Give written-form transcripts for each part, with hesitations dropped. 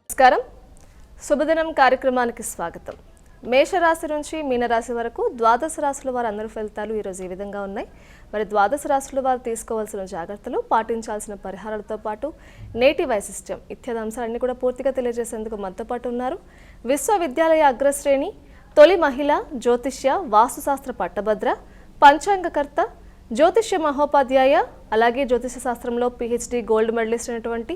నమస్కారం, శుభదినం కార్యక్రమానికి స్వాగతం. మేషరాశి నుంచి మీనరాశి వరకు ద్వాదశ రాశుల వారు అందరి ఫలితాలు ఈరోజు ఈ విధంగా ఉన్నాయి. మరి ద్వాదశ రాశుల వారు తీసుకోవాల్సిన జాగ్రత్తలు, పాటించాల్సిన పరిహారాలతో పాటు నేటి వైశిష్ట్యం ఇత్యాది అంశాలన్నీ కూడా పూర్తిగా తెలియజేసేందుకు మనతో పాటు ఉన్నారు విశ్వవిద్యాలయ అగ్రశ్రేణి తొలి మహిళ జ్యోతిష్య వాస్తుశాస్త్ర పట్టభద్ర పంచాంగకర్త జ్యోతిష్య మహోపాధ్యాయ అలాగే జ్యోతిష శాస్త్రంలో PhD గోల్డ్ మెడలిస్ట్ అయినటువంటి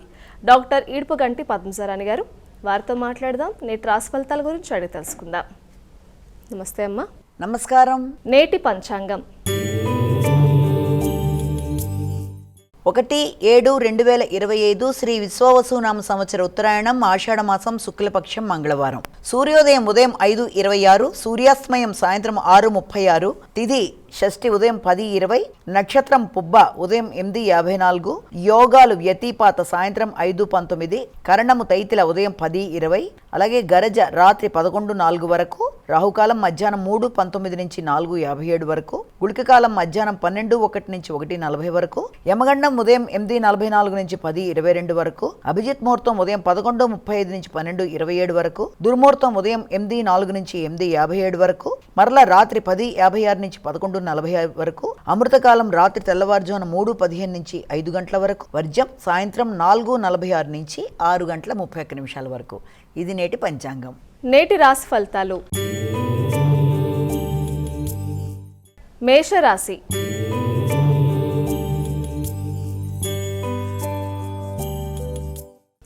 డాక్టర్ ఈడ్పుగంటి పద్మజారాణి గారు. వారితో మాట్లాడదాం, నేటి రాశి ఫలితాల గురించి అడిగి తెలుసుకుందాం. నమస్తే అమ్మా. నమస్కారం. నేటి పంచాంగం 1/7/2025 శ్రీ విశ్వావసునామ సంవత్సర ఉత్తరాయణం ఆషాఢమాసం శుక్లపక్షం మంగళవారం. సూర్యోదయం ఉదయం 5:26, సూర్యాస్తమయం సాయంత్రం 6:36, తిథి షష్ఠి ఉదయం 10:20, నక్షత్రం పుబ్బ ఉదయం 8:54, యోగాలు వ్యతిపాత సాయంత్రం 5:19, కరణము తైతిల ఉదయం 10:20, అలాగే గరజ రాత్రి 11:04 వరకు, రాహుకాలం మధ్యాహ్నం 3:19 నుంచి 4:57 వరకు, గుళికకాలం మధ్యాహ్నం 12:01 నుంచి 1:40 వరకు, యమగండం ఉదయం 8:44 నుంచి 10:22 వరకు, అభిజిత్ ముహూర్తం ఉదయం 11:35 నుంచి 12:27 వరకు, దుర్ముహూర్తం ఉదయం 8:04 నుంచి 8:57 వరకు, మరలా రాత్రి 10:56 నుంచి 11:40 వరకు, అమృతకాలం రాత్రి తెల్లవారుజామున 3:15 నుంచి 5 గంటల వరకు, వర్జ్యం సాయంత్రం 4:46 నుంచి 6:31 వరకు. ఇది నేటి పంచాంగం. నేటి రాశి ఫలితాలు. మేషరాశి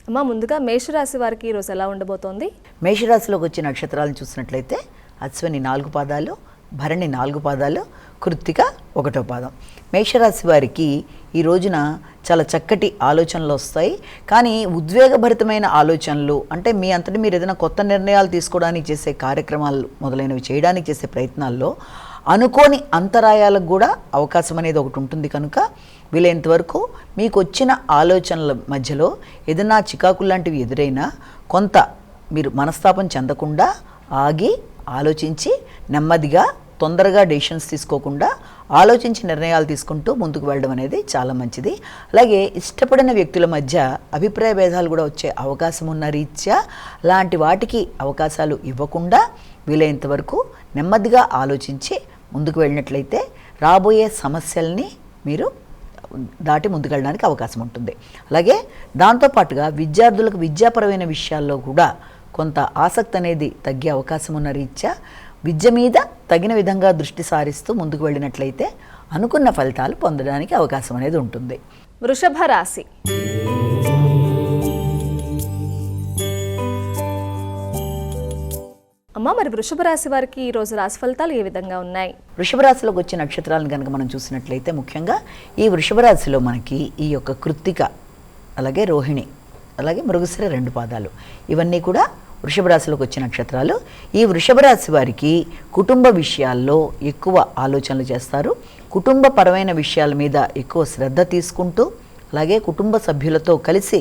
అమ్మా, ముందుగా మేషరాశి వారికి ఈరోజు ఎలా ఉండబోతోంది? మేషరాశిలోకి వచ్చే నక్షత్రాలను చూసినట్లయితే అశ్విని 4 పాదాలు, భరణి 4 పాదాలు, కృత్తిక 1వ పాదం. మేషరాశి వారికి ఈ రోజున చాలా చక్కటి ఆలోచనలు వస్తాయి. కానీ ఉద్వేగభరితమైన ఆలోచనలు అంటే మీ అంతటి మీరు ఏదైనా కొత్త నిర్ణయాలు తీసుకోవడానికి చేసే కార్యక్రమాలు మొదలైనవి చేయడానికి చేసే ప్రయత్నాల్లో అనుకోని అంతరాయాలకు కూడా అవకాశం అనేది ఒకటి ఉంటుంది. కనుక వీలైనంతవరకు మీకు వచ్చిన ఆలోచనల మధ్యలో ఏదైనా చికాకులు లాంటివి ఎదురైనా కొంత మీరు మనస్తాపం చెందకుండా ఆగి ఆలోచించి నెమ్మదిగా తొందరగా డెసిషన్స్ తీసుకోకుండా ఆలోచించి నిర్ణయాలు తీసుకుంటూ ముందుకు వెళ్ళడం అనేది చాలా మంచిది. అలాగే ఇష్టపడిన వ్యక్తుల మధ్య అభిప్రాయ భేదాలు కూడా వచ్చే అవకాశం ఉన్న రీత్యా లాంటి వాటికి అవకాశాలు ఇవ్వకుండా వీలైనంత వరకు నెమ్మదిగా ఆలోచించి ముందుకు వెళ్ళినట్లయితే రాబోయే సమస్యల్ని మీరు దాటి ముందుకు వెళ్ళడానికి అవకాశం ఉంటుంది. అలాగే దాంతోపాటుగా విద్యార్థులకు విద్యాపరమైన విషయాల్లో కూడా కొంత ఆసక్తి అనేది తగ్గే అవకాశం ఉన్న రీత్యా విద్య మీద తగిన విధంగా దృష్టి సారిస్తూ ముందుకు వెళ్ళినట్లయితే అనుకున్న ఫలితాలు పొందడానికి అవకాశం అనేది ఉంటుంది. వృషభ రాశి. అమ్మా, మరి వృషభ రాశి వారికి ఈరోజు రాశి ఫలితాలు ఏ విధంగా ఉన్నాయి? వృషభ రాశిలోకి వచ్చే నక్షత్రాలను కనుక మనం చూసినట్లయితే ముఖ్యంగా ఈ వృషభ రాశిలో మనకి ఈ యొక్క కృత్తిక, అలాగే రోహిణి, అలాగే మృగశిర 2 పాదాలు ఇవన్నీ కూడా వృషభ రాశిలోకి వచ్చే నక్షత్రాలు. ఈ వృషభ రాశి వారికి కుటుంబ విషయాల్లో ఎక్కువ ఆలోచనలు చేస్తారు. కుటుంబపరమైన విషయాల మీద ఎక్కువ శ్రద్ధ తీసుకుంటూ అలాగే కుటుంబ సభ్యులతో కలిసి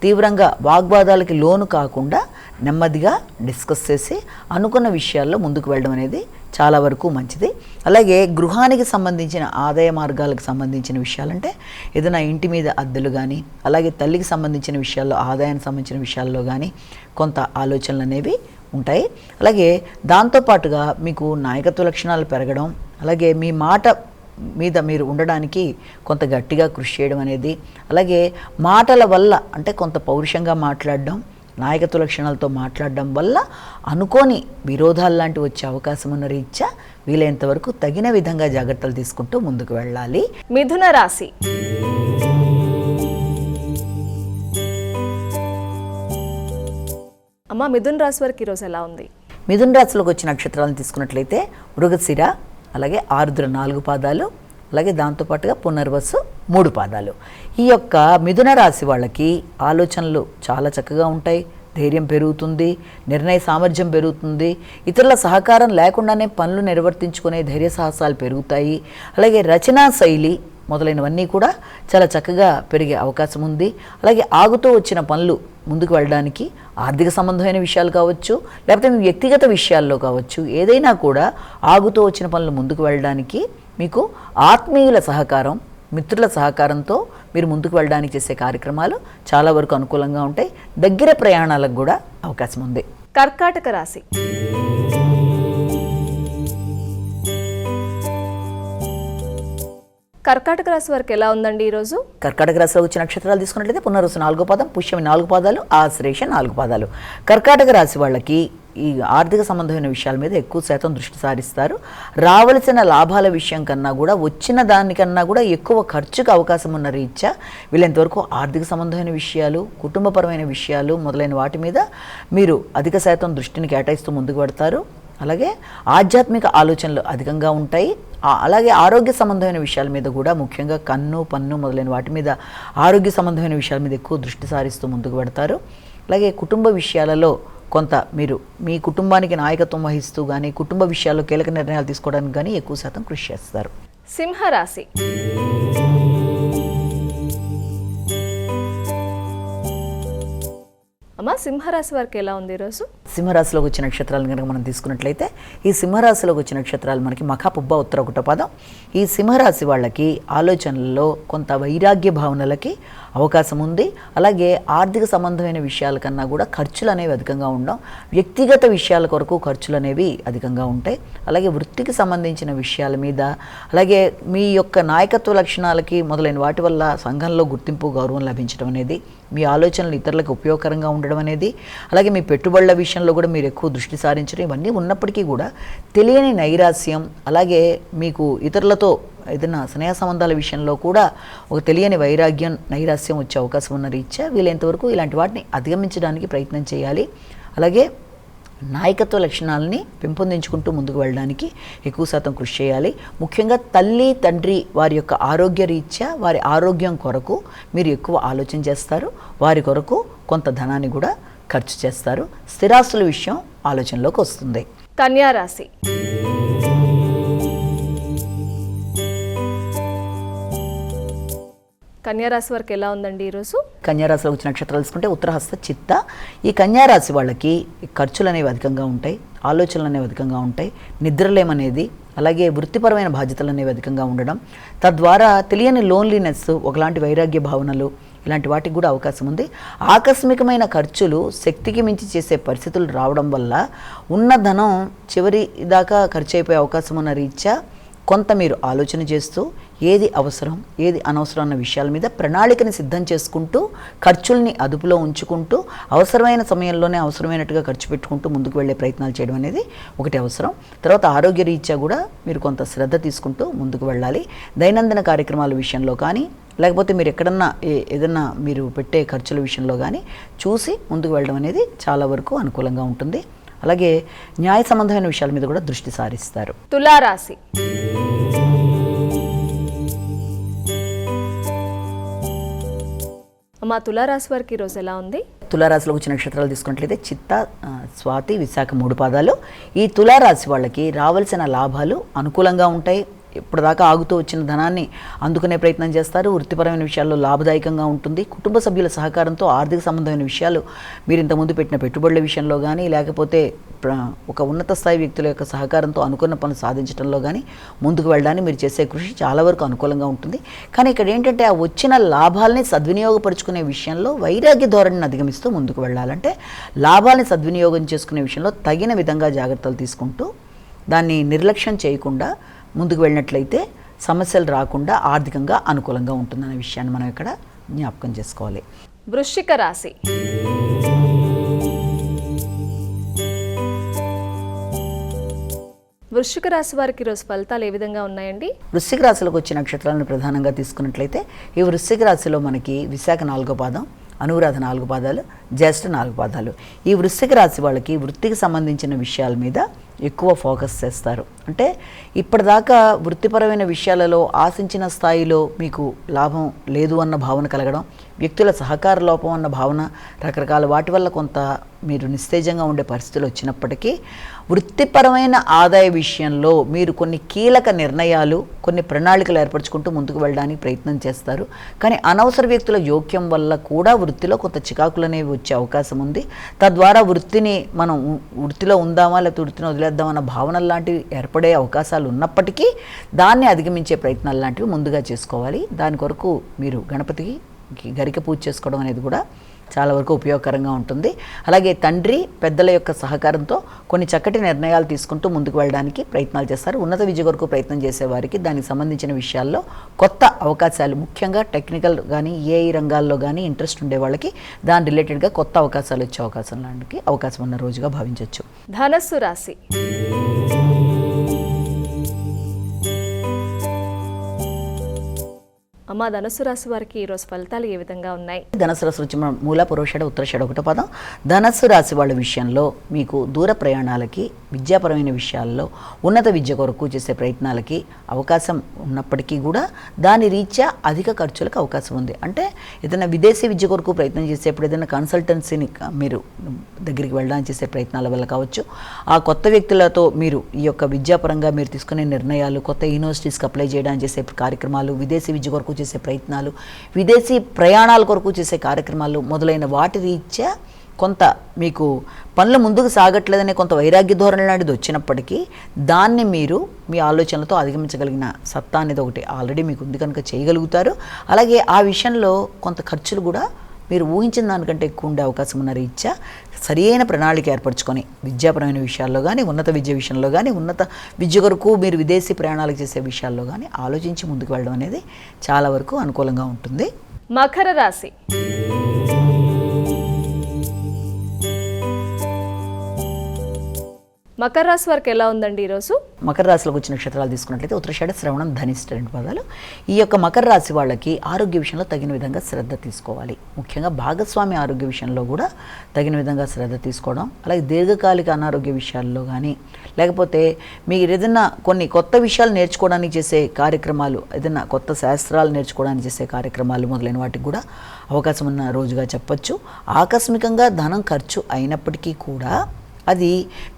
తీవ్రంగా వాగ్వాదాలకి లోను కాకుండా నెమ్మదిగా డిస్కస్ చేసి అనుకున్న విషయాల్లో ముందుకు వెళ్ళడం అనేది చాలా వరకు మంచిది. అలాగే గృహానికి సంబంధించిన ఆదాయ మార్గాలకు సంబంధించిన విషయాలంటే ఏదైనా ఇంటి మీద అద్దెలు కానీ అలాగే తల్లికి సంబంధించిన విషయాల్లో ఆదాయానికి సంబంధించిన విషయాల్లో కానీ కొంత ఆలోచనలు అనేవి ఉంటాయి. అలాగే దాంతోపాటుగా మీకు నాయకత్వ లక్షణాలు పెరగడం, అలాగే మీ మాట మీద మీరు ఉండడానికి కొంత గట్టిగా కృషి చేయడం అనేది, అలాగే మాటల వల్ల అంటే కొంత పౌరుషంగా మాట్లాడడం, నాయకత్వ లక్షణాలతో మాట్లాడడం వల్ల అనుకోని విరోధాలు లాంటివి వచ్చే అవకాశం ఉన్న రీత్యా వీలైనంత వరకు తగిన విధంగా జాగ్రత్తలు తీసుకుంటూ ముందుకు వెళ్ళాలి. మిథున రాశి. అమ్మ, మిథున రాశి వారికి ఈరోజు ఎలా ఉంది? మిథున రాశిలోకి వచ్చిన నక్షత్రాలను తీసుకున్నట్లయితే మృగశిర, అలాగే ఆరుద్ర 4 పాదాలు, అలాగే దాంతోపాటుగా పునర్వసు 3 పాదాలు. ఈ యొక్క మిథున రాశి వాళ్ళకి ఆలోచనలు చాలా చక్కగా ఉంటాయి, ధైర్యం పెరుగుతుంది, నిర్ణయ సామర్థ్యం పెరుగుతుంది, ఇతరుల సహకారం లేకుండానే పనులు నిర్వర్తించుకునే ధైర్య సాహసాలు పెరుగుతాయి. అలాగే రచనా శైలి మొదలైనవన్నీ కూడా చాలా చక్కగా పెరిగే అవకాశం ఉంది. అలాగే ఆగుతూ వచ్చిన పనులు ముందుకు వెళ్ళడానికి ఆర్థిక సంబంధమైన విషయాలు కావచ్చు, లేకపోతే మీ వ్యక్తిగత విషయాల్లో కావచ్చు, ఏదైనా కూడా ఆగుతూ వచ్చిన పనులు ముందుకు వెళ్ళడానికి మీకు ఆత్మీయుల సహకారం, మిత్రుల సహకారంతో మీరు ముందుకు వెళ్ళడానికి చేసే కార్యక్రమాలు చాలా వరకు అనుకూలంగా ఉంటాయి. దగ్గర ప్రయాణాలకు కూడా అవకాశం ఉంది. కర్కాటక రాశి. కర్కాటక రాశి వారికి ఎలా ఉందండి ఈరోజు? కర్కాటక రాశిలో వచ్చే నక్షత్రాలు తీసుకున్నట్లయితే పునర్వసు 4వ పాదం, పుష్యమి 4 పాదాలు, ఆశ్లేష 4 పాదాలు. కర్కాటక రాశి వాళ్ళకి ఈ ఆర్థిక సంబంధమైన విషయాల మీద ఎక్కువ శాతం దృష్టి సారిస్తారు. రావలసిన లాభాల విషయం కన్నా కూడా వచ్చిన దానికన్నా కూడా ఎక్కువ ఖర్చుకు అవకాశం ఉన్న రీత్యా వీళ్ళంతవరకు ఆర్థిక సంబంధమైన విషయాలు, కుటుంబపరమైన విషయాలు మొదలైన వాటి మీద మీరు అధిక శాతం దృష్టిని కేటాయిస్తూ ముందుకు పెడతారు. అలాగే ఆధ్యాత్మిక ఆలోచనలు అధికంగా ఉంటాయి. అలాగే ఆరోగ్య సంబంధమైన విషయాల మీద కూడా, ముఖ్యంగా కన్ను, పన్ను మొదలైన వాటి మీద, ఆరోగ్య సంబంధమైన విషయాల మీద ఎక్కువ దృష్టి సారిస్తూ ముందుకు పెడతారు. అలాగే కుటుంబ విషయాలలో కొంత మీరు మీ కుటుంబానికి నాయకత్వం వహిస్తూ కానీ, కుటుంబ విషయాల్లో కీలక నిర్ణయాలు తీసుకోవడానికి కానీ ఎక్కువ శాతం కృషి చేస్తారు. సింహరాశి. అమ్మ, సింహరాశి వారికి ఎలా ఉంది ఈరోజు? సింహరాశిలోకి వచ్చిన నక్షత్రాలను కనుక మనం తీసుకున్నట్లయితే ఈ సింహరాశిలోకి వచ్చిన నక్షత్రాలు మనకి మఖ, పుబ్బ, ఉత్తర 1వ పాదం. ఈ సింహరాశి వాళ్ళకి ఆలోచనల్లో కొంత వైరాగ్య భావనలకి అవకాశం ఉంది. అలాగే ఆర్థిక సంబంధమైన విషయాల కన్నా కూడా ఖర్చులు అనేవి అధికంగా ఉండడం, వ్యక్తిగత విషయాల కొరకు ఖర్చులు అనేవి అధికంగా ఉంటాయి. అలాగే వృత్తికి సంబంధించిన విషయాల మీద, అలాగే మీ యొక్క నాయకత్వ లక్షణాలకి మొదలైన వాటి వల్ల సంఘంలో గుర్తింపు, గౌరవం లభించడం అనేది, మీ ఆలోచనలు ఇతరులకు ఉపయోగకరంగా ఉండడం అనేది, అలాగే మీ పెట్టుబడుల విషయంలో కూడా మీరు ఎక్కువ దృష్టి సారించడం, ఇవన్నీ ఉన్నప్పటికీ కూడా తెలియని నైరాస్యం, అలాగే మీకు ఇతరులతో ఏదైనా స్నేహ సంబంధాల విషయంలో కూడా ఒక తెలియని వైరాగ్యం, నైరాస్యం వచ్చే అవకాశం ఉన్న రీత్యా వీలైనంతవరకు ఇలాంటి వాటిని అధిగమించడానికి ప్రయత్నం చేయాలి. అలాగే నాయకత్వ లక్షణాలని పెంపొందించుకుంటూ ముందుకు వెళ్ళడానికి ఎక్కువ శాతం కృషి చేయాలి. ముఖ్యంగా తల్లి, తండ్రి వారి యొక్క ఆరోగ్య రీత్యా, వారి ఆరోగ్యం కొరకు మీరు ఎక్కువ ఆలోచన చేస్తారు. వారి కొరకు కొంత ధనాన్ని కూడా ఖర్చు చేస్తారు. స్థిరాస్తుల విషయం ఆలోచనలోకి వస్తుంది. కన్యా రాశి. కన్యారాశి వారికి ఎలా ఉందండి ఈరోజు? కన్యారాశిలో వచ్చిన నక్షత్రాలు తీసుకుంటే ఉత్తరహస్త, చిత్త. ఈ కన్యారాశి వాళ్ళకి ఖర్చులు అనేవి అధికంగా ఉంటాయి, ఆలోచనలు అనేవి అధికంగా ఉంటాయి, నిద్రలేమనేది, అలాగే వృత్తిపరమైన బాధ్యతలు అనేవి అధికంగా ఉండడం, తద్వారా తెలియని లోన్లీనెస్, ఒకలాంటి వైరాగ్య భావనలు, ఇలాంటి వాటికి కూడా అవకాశం ఉంది. ఆకస్మికమైన ఖర్చులు శక్తికి మించి చేసే పరిస్థితులు రావడం వల్ల ఉన్న ధనం చివరి దాకా ఖర్చు అయిపోయే అవకాశం ఉన్న రీత్యా కొంత మీరు ఆలోచన చేస్తూ ఏది అవసరం, ఏది అనవసరం అన్న విషయాల మీద ప్రణాళికని సిద్ధం చేసుకుంటూ, ఖర్చుల్ని అదుపులో ఉంచుకుంటూ, అవసరమైన సమయంలోనే అవసరమైనట్టుగా ఖర్చు పెట్టుకుంటూ ముందుకు వెళ్ళే ప్రయత్నాలు చేయడం అనేది ఒకటి అవసరం. తర్వాత ఆరోగ్య రీత్యా కూడా మీరు కొంత శ్రద్ధ తీసుకుంటూ ముందుకు వెళ్ళాలి. దైనందిన కార్యక్రమాల విషయంలో కానీ, లేకపోతే మీరు ఎక్కడన్నా ఏదన్నా మీరు పెట్టే ఖర్చుల విషయంలో కానీ చూసి ముందుకు వెళ్ళడం అనేది చాలా వరకు అనుకూలంగా ఉంటుంది. అలాగే న్యాయ సంబంధమైన విషయాల మీద కూడా దృష్టి సారిస్తారు. తులారాశి. అమ్మా, తులారాశి వారికి ఈరోజు ఎలా ఉంది? తులారాశిలో వచ్చిన నక్షత్రాలు తీసుకున్నట్లయితే చిత్త, స్వాతి, విశాఖ 3 పాదాలు. ఈ తులారాశి వాళ్ళకి రావాల్సిన లాభాలు అనుకూలంగా ఉంటాయి. ఇప్పటిదాకా ఆగుతూ వచ్చిన ధనాన్ని అందుకునే ప్రయత్నం చేస్తారు. వృత్తిపరమైన విషయాల్లో లాభదాయకంగా ఉంటుంది. కుటుంబ సభ్యుల సహకారంతో ఆర్థిక సంబంధమైన విషయాలు, మీరు ఇంతకుముందు పెట్టిన పెట్టుబడుల విషయంలో కానీ, లేకపోతే ఒక ఉన్నత స్థాయి వ్యక్తుల యొక్క సహకారంతో అనుకున్న పనులు సాధించడంలో కానీ ముందుకు వెళ్ళడానికి మీరు చేసే కృషి చాలా వరకు అనుకూలంగా ఉంటుంది. కానీ ఇక్కడ ఏంటంటే ఆ వచ్చిన లాభాలని సద్వినియోగపరుచుకునే విషయంలో వైరాగ్య ధోరణిని అధిగమిస్తూ ముందుకు వెళ్ళాలంటే, లాభాలని సద్వినియోగం చేసుకునే విషయంలో తగిన విధంగా జాగ్రత్తలు తీసుకుంటూ దాన్ని నిర్లక్ష్యం చేయకుండా ముందుకు వెళ్ళినట్లయితే సమస్యలు రాకుండా ఆర్థికంగా అనుకూలంగా ఉంటుందనే విషయాన్ని మనం ఇక్కడ జ్ఞాపకం చేసుకోవాలి. వృశ్చిక రాశి. వృశ్చిక రాశి వారికి ఈరోజు ఫలితాలు ఏ విధంగా ఉన్నాయండి? వృశ్చిక రాశిలోకి వచ్చిన నక్షత్రాలను ప్రధానంగా తీసుకున్నట్లయితే ఈ వృశ్చిక రాశిలో మనకి విశాఖ 4వ పాదం, అనురాధ 4 పాదాలు, జ్యేష్ఠ 4 పాదాలు. ఈ వృశ్చిక రాశి వాళ్ళకి వృత్తికి సంబంధించిన విషయాల మీద ఎక్కువ ఫోకస్ చేస్తారు. అంటే ఇప్పటిదాకా వృత్తిపరమైన విషయాలలో ఆశించిన స్థాయిలో మీకు లాభం లేదు అన్న భావన కలగడం, వ్యక్తుల సహకార లోపం అన్న భావన, రకరకాల వాటి వల్ల కొంత మీరు నిస్తేజంగా ఉండే పరిస్థితులు వచ్చినప్పటికీ వృత్తిపరమైన ఆదాయ విషయంలో మీరు కొన్ని కీలక నిర్ణయాలు, కొన్ని ప్రణాళికలు ఏర్పరచుకుంటూ ముందుకు వెళ్ళడానికి ప్రయత్నం చేస్తారు. కానీ అనవసర వ్యక్తుల జోక్యం వల్ల కూడా వృత్తిలో కొంత చికాకులు అనేవి వచ్చే అవకాశం ఉంది. తద్వారా వృత్తిని మనం వృత్తిలో ఉందామా లేకపోతే వృత్తిని వదిలేద్దామన్న భావనలు లాంటివి ఏర్పడే అవకాశాలు ఉన్నప్పటికీ దాన్ని అధిగమించే ప్రయత్నాలు లాంటివి ముందుగా చేసుకోవాలి. దాని కొరకు మీరు గణపతికి గరిక పూజ చేసుకోవడం అనేది కూడా చాలా వరకు ఉపయోగకరంగా ఉంటుంది. అలాగే తండ్రి పెద్దల యొక్క సహకారంతో కొన్ని చక్కటి నిర్ణయాలు తీసుకుంటూ ముందుకు వెళ్ళడానికి ప్రయత్నాలు చేస్తారు. ఉన్నత విద్య కొరకు ప్రయత్నం చేసేవారికి దానికి సంబంధించిన విషయాల్లో కొత్త అవకాశాలు, ముఖ్యంగా టెక్నికల్ కానీ ఏఐ రంగాల్లో కానీ ఇంట్రెస్ట్ ఉండే వాళ్ళకి దాని రిలేటెడ్గా కొత్త అవకాశాలు వచ్చే అవకాశం ఉన్న రోజుగా భావించవచ్చు. ధనస్సు రాశి. అమ్మ, ధనుసు రాశి వారికి ఈరోజు ఫలితాలు ఏ విధంగా ఉన్నాయి? ధనుసు రాశి వచ్చి మూల, పురోషడ, ఉత్తరాషడ ఒకటో పదం. ధనుసు రాశి వాళ్ళ విషయంలో మీకు దూర ప్రయాణాలకి, విద్యాపరమైన విషయాల్లో, ఉన్నత విద్య కొరకు చేసే ప్రయత్నాలకి అవకాశం ఉన్నప్పటికీ కూడా దాని రీత్యా అధిక ఖర్చులకు అవకాశం ఉంది. అంటే ఏదైనా విదేశీ విద్య కొరకు ప్రయత్నం చేసేప్పుడు ఏదైనా కన్సల్టెన్సీని మీరు దగ్గరికి వెళ్ళడానికి చేసే ప్రయత్నాల వల్ల కావచ్చు, ఆ కొత్త వ్యక్తులతో మీరు ఈ యొక్క విద్యాపరంగా మీరు తీసుకునే నిర్ణయాలు, కొత్త యూనివర్సిటీస్కి అప్లై చేయడానికి చేసే కార్యక్రమాలు, విదేశీ విద్య కొరకు చేసే ప్రయత్నాలు, విదేశీ ప్రయాణాల కొరకు చేసే కార్యక్రమాలు మొదలైన వాటి రీత్యా కొంత మీకు పనులు ముందుకు సాగట్లేదనే కొంత వైరాగ్య ధోరణి లాంటిది వచ్చినప్పటికీ దాన్ని మీరు మీ ఆలోచనలతో అధిగమించగలిగిన సత్తా అనేది ఒకటి ఆల్రెడీ మీకు ఉంది కనుక చేయగలుగుతారు. అలాగే ఆ విషయంలో కొంత ఖర్చులు కూడా మీరు ఊహించిన దానికంటే ఎక్కువ ఉండే అవకాశం ఉన్న రీత్యా సరైన ప్రణాళిక ఏర్పరచుకొని విద్యాపరమైన విషయాల్లో కానీ, ఉన్నత విద్య విషయంలో కానీ, ఉన్నత విద్య కొరకు మీరు విదేశీ ప్రయాణాలు చేసే విషయాల్లో కానీ ఆలోచించి ముందుకు వెళ్ళడం అనేది చాలా వరకు అనుకూలంగా ఉంటుంది. మకర రాశి. మకర రాశి వారికి ఎలా ఉందండి ఈరోజు? మకర రాశిలోకి వచ్చిన నక్షత్రాలు తీసుకున్నట్లయితే ఉత్తరాషాఢ, శ్రవణం, ధనిష్ట 2 పదాలు. ఈ యొక్క మకర రాశి వాళ్ళకి ఆరోగ్య విషయంలో తగిన విధంగా శ్రద్ధ తీసుకోవాలి. ముఖ్యంగా భాగస్వామి ఆరోగ్య విషయంలో కూడా తగిన విధంగా శ్రద్ధ తీసుకోవడం, అలాగే దీర్ఘకాలిక అనారోగ్య విషయాల్లో కానీ, లేకపోతే మీరు ఏదైనా కొన్ని కొత్త విషయాలు నేర్చుకోవడానికి చేసే కార్యక్రమాలు, ఏదైనా కొత్త శాస్త్రాలు నేర్చుకోవడానికి చేసే కార్యక్రమాలు మొదలైన వాటికి కూడా అవకాశం ఉన్న రోజుగా చెప్పచ్చు. ఆకస్మికంగా ధనం ఖర్చు అయినప్పటికీ కూడా అది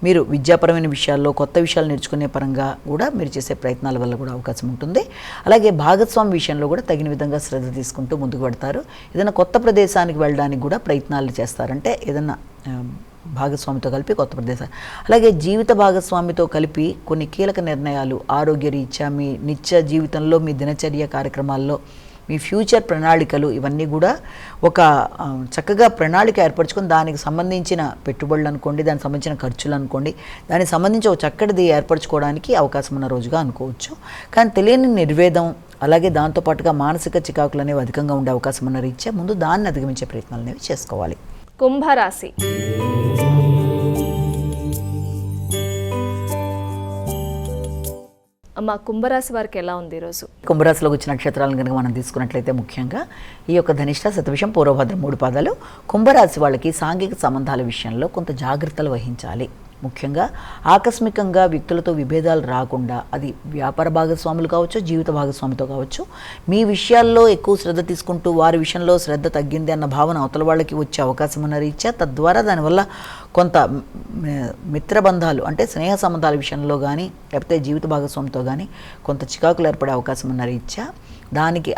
మీరు విద్యాపరమైన విషయాల్లో, కొత్త విషయాలు నేర్చుకునే పరంగా కూడా మీరు చేసే ప్రయత్నాల వల్ల కూడా అవకాశం ఉంటుంది. అలాగే భాగస్వామి విషయంలో కూడా తగిన విధంగా శ్రద్ధ తీసుకుంటూ ముందుకు పెడతారు. ఏదైనా కొత్త ప్రదేశానికి వెళ్ళడానికి కూడా ప్రయత్నాలు చేస్తారంటే ఏదైనా భాగస్వామితో కలిపి కొత్త ప్రదేశాలు, అలాగే జీవిత భాగస్వామితో కలిపి కొన్ని కీలక నిర్ణయాలు, ఆరోగ్య రీత్యా మీ నిత్య జీవితంలో, మీ దినచర్య కార్యక్రమాల్లో, మీ ఫ్యూచర్ ప్రణాళికలు ఇవన్నీ కూడా ఒక చక్కగా ప్రణాళిక ఏర్పరచుకొని దానికి సంబంధించిన పెట్టుబడులు అనుకోండి, దానికి సంబంధించిన ఖర్చులు అనుకోండి, దానికి సంబంధించి ఒక చక్కటిది ఏర్పరచుకోవడానికి అవకాశం ఉన్న రోజుగా అనుకోవచ్చు. కానీ తెలియని నిర్వేదం, అలాగే దాంతోపాటుగా మానసిక చికాకులు అనేవి అధికంగా ఉండే అవకాశం ఉన్న రీత్యా ముందు దాన్ని అధిగమించే ప్రయత్నాలు అనేవి చేసుకోవాలి. కుంభరాశి. అమ్మ, కుంభరాశి వారికి ఎలా ఉంది ఈరోజు? కుంభరాశిలోకి వచ్చిన నక్షత్రాలను కనుక మనం తీసుకున్నట్లయితే ముఖ్యంగా ఈ యొక్క ధనిష్ట, శతభిషం, పూర్వభద్ర 3 పాదాలు. కుంభరాశి వాళ్ళకి సాంఘిక సంబంధాల విషయంలో కొంత జాగ్రత్తలు వహించాలి. ముఖ్యంగా ఆకస్మికంగా వ్యక్తులతో విభేదాలు రాకుండా, అది వ్యాపార భాగస్వాములు కావచ్చు, జీవిత భాగస్వామితో కావచ్చు, మీ విషయాల్లో ఎక్కువ శ్రద్ధ తీసుకుంటూ వారి విషయంలో శ్రద్ధ తగ్గింది అన్న భావన అవతల వాళ్ళకి వచ్చే అవకాశం ఉన్న రీత్యా తద్వారా దానివల్ల కొంత మిత్రబంధాలు అంటే స్నేహ సంబంధాల విషయంలో కానీ, లేకపోతే జీవిత భాగస్వామితో కానీ కొంత చికాకులు ఏర్పడే అవకాశం ఉన్న రీత్యా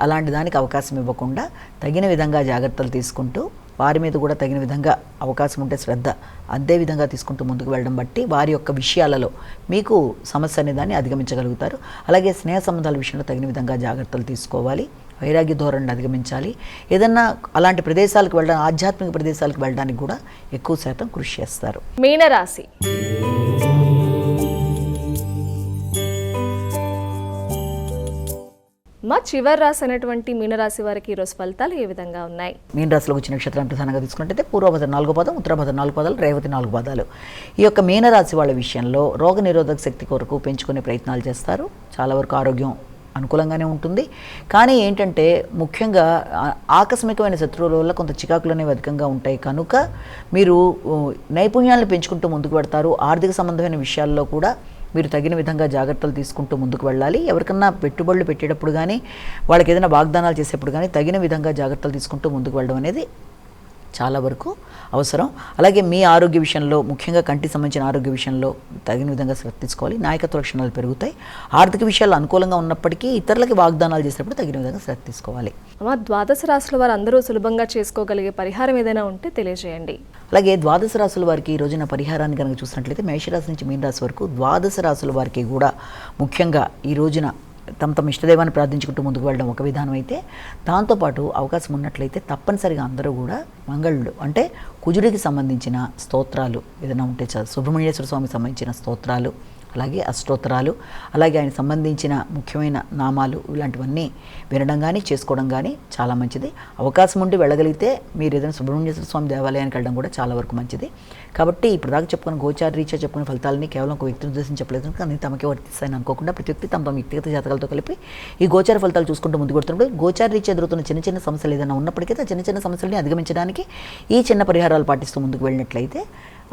అలాంటి దానికి అవకాశం ఇవ్వకుండా తగిన విధంగా జాగ్రత్తలు తీసుకుంటూ వారి మీద కూడా తగిన విధంగా అవకాశం ఉంటే శ్రద్ధ అదే విధంగా తీసుకుంటూ ముందుకు వెళ్ళడం బట్టి వారి యొక్క విషయాలలో మీకు సమస్య అనే దాన్ని అధిగమించగలుగుతారు. అలాగే స్నేహ సంబంధాల విషయంలో తగిన విధంగా జాగ్రత్తలు తీసుకోవాలి. వైరాగ్య ధోరణిని అధిగమించాలి. ఏదన్నా అలాంటి ప్రదేశాలకు వెళ్ళడానికి, ఆధ్యాత్మిక ప్రదేశాలకు వెళ్ళడానికి కూడా ఎక్కువ శాతం కృషి చేస్తారు. మీనరాశి. మా చివరి రాశి అనేటువంటి మీనరాశి వారికి ఈరోజు ఫలితాలు ఏ విధంగా ఉన్నాయి? మీనరాశిలో వచ్చిన నక్షత్రాన్ని ప్రధానంగా తీసుకున్నట్టయితే పూర్వభద్ర 4 పదం, ఉత్తరభద్ర 4 పదాలు, రేవతి 4 పదాలు. ఈ యొక్క మీనరాశి వాళ్ళ విషయంలో రోగ నిరోధక శక్తి కొరకు పెంచుకునే ప్రయత్నాలు చేస్తారు. చాలా వరకు ఆరోగ్యం అనుకూలంగానే ఉంటుంది. కానీ ఏంటంటే ముఖ్యంగా ఆకస్మికమైన శత్రువుల వల్ల కొంత చికాకులు అనేవి అధికంగా ఉంటాయి కనుక మీరు నైపుణ్యాలను పెంచుకుంటూ ముందుకు పెడతారు. ఆర్థిక సంబంధమైన విషయాల్లో కూడా మీరు తగిన విధంగా జాగ్రత్తలు తీసుకుంటూ ముందుకు వెళ్ళాలి. ఎవరికన్నా పెట్టుబడులు పెట్టేటప్పుడు కానీ, వాళ్ళకి ఏదైనా వాగ్దానాలు చేసేప్పుడు కానీ తగిన విధంగా జాగ్రత్తలు తీసుకుంటూ ముందుకు వెళ్ళడం అనేది చాలా వరకు అవసరం. అలాగే మీ ఆరోగ్య విషయంలో, ముఖ్యంగా కంటికి సంబంధించిన ఆరోగ్య విషయంలో తగిన విధంగా శ్రద్ధ తీసుకోవాలి. నాయకత్వ లక్షణాలు పెరుగుతాయి. ఆర్థిక విషయాలు అనుకూలంగా ఉన్నప్పటికీ ఇతరులకి వాగ్దానాలు చేసినప్పుడు తగిన విధంగా శ్రద్ధ తీసుకోవాలి. అమ్మ, ద్వాదశ రాశుల వారు అందరూ సులభంగా చేసుకోగలిగే పరిహారం ఏదైనా ఉంటే తెలియజేయండి. అలాగే ద్వాదశ రాశుల వారికి ఈ రోజున పరిహారాన్ని కనుక చూసినట్లయితే మేషరాశి నుంచి మీన రాశి వరకు ద్వాదశ రాశుల వారికి కూడా ముఖ్యంగా ఈ రోజున తమ ఇష్టదైవాన్ని ప్రార్థించుకుంటూ ముందుకు వెళ్ళడం ఒక విధానం అయితే, దాంతోపాటు అవకాశం ఉన్నట్లయితే తప్పనిసరిగా అందరూ కూడా మంగళుడు అంటే కుజుడికి సంబంధించిన స్తోత్రాలు ఏదైనా ఉంటే సుబ్రహ్మణ్యేశ్వర స్వామికి సంబంధించిన స్తోత్రాలు, అలాగే అష్టోత్తరాలు, అలాగే ఆయన సంబంధించిన ముఖ్యమైన నామాలు ఇలాంటివన్నీ వినడం కానీ చేసుకోవడం కానీ చాలా మంచిది. అవకాశం ఉండి వెళ్ళగలిగితే మీరు ఏదైనా సుబ్రహ్మణ్యేశ్వర స్వామి దేవాలయానికి వెళ్ళడం కూడా చాలా వరకు మంచిది. కాబట్టి ఇప్పుడు దాకా చెప్పుకున్న గోచార రీత్యా చెప్పుకున్న ఫలితాలని కేవలం ఒక వ్యక్తిని ఉద్దేశించి చెప్పలేదు, కానీ తమకే వర్తిస్తాయని అనుకోకుండా ప్రతి వ్యక్తి తమ వ్యక్తిగత జాతకాలతో కలిపి ఈ గోచార ఫలితాలు చూసుకుంటూ ముందుకు కొడుతున్నప్పుడు గోచార రీత్యా ఎదురుతున్న చిన్న చిన్న సమస్యలు ఏదైనా ఉన్నప్పటికీ ఆ చిన్న చిన్న సమస్యలని అధిగమించడానికి ఈ చిన్న పరిహారాలు పాటిస్తూ ముందుకు వెళ్ళినట్లయితే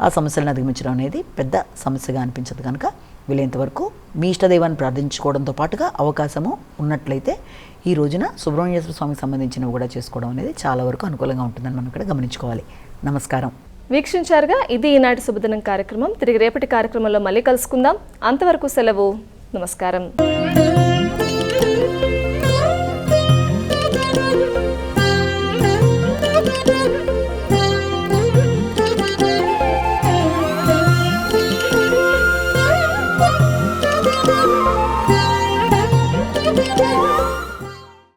ఆ సమస్యలను అధిగమించడం అనేది పెద్ద సమస్యగా అనిపించదు. కనుక వీలైనంతవరకు మీ ఇష్టదైవాన్ని ప్రార్థించుకోవడంతో పాటుగా అవకాశము ఉన్నట్లయితే ఈ రోజున సుబ్రహ్మణ్యేశ్వర స్వామికి సంబంధించినవి కూడా చేసుకోవడం అనేది చాలా వరకు అనుకూలంగా ఉంటుందని మనం ఇక్కడ గమనించుకోవాలి. నమస్కారం. వీక్షించారుగా, ఇది ఈనాటి శుభదినం కార్యక్రమం. తిరిగి రేపటి కార్యక్రమంలో మళ్ళీ కలుసుకుందాం. అంతవరకు సెలవు. నమస్కారం.